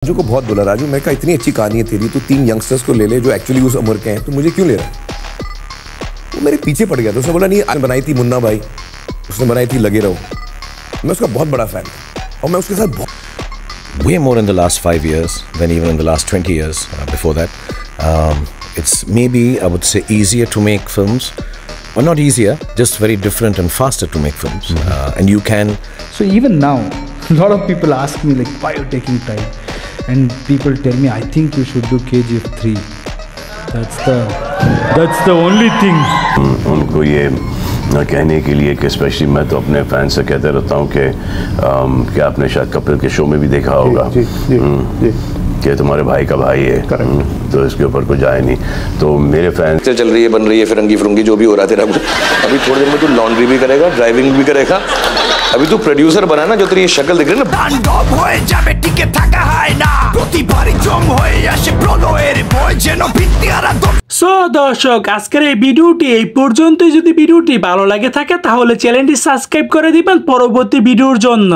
राजू को बहुत बोला, राजू मैं कहा इतनी अच्छी कहानी है तेरी, तू 3 यंगस्टर्स को ले ले जो एक्चुअली उस उम्र के हैं, तो मुझे क्यों ले रहा है? वो मेरे पीछे पड़ गया था। उसने बोला नहीं, आज बनाई थी मुन्ना भाई, उसने बनाई थी लगे रहो। मैं उसका बहुत बड़ा फैन था और मैं उसके साथ बहुत way more in the last 5 years than even in the last 20 years before that. It's maybe, I would say, easier to make films, or not easier, just very different and faster to make films. And you can... So even now, a lot of people ask me like, why are you taking time? And people tell me, I think you should do KGF 3. That's the only thing. उनको ये कहने के लिए कि specially मैं तो अपने fan से कहते रहता हूँ कि आपने शायद कपिल के शो में भी देखा होगा कि तुम्हारे भाई का भाई है, तो इसके ऊपर कुछ आए नहीं। तो मेरे फैन से चल रही है, बन रही है, फिरंगी फुरंगी जो भी हो रहा है तेरा। अभी थोड़ी देर में तू लॉन्ड्री भी करेगा, ड्राइविंग भी करेगा। अभी तू प्रोड्यूसर बना ना, जो तेरी ये शक्ल दिख रही है ना। সো দর্শক, আজকের এই ভিডিওটি এই পর্যন্ত। যদি ভিডিওটি ভালো লাগে থাকে তাহলে চ্যানেলটি সাবস্ক্রাইব করে দিবেন পরবর্তী ভিডিওর জন্য।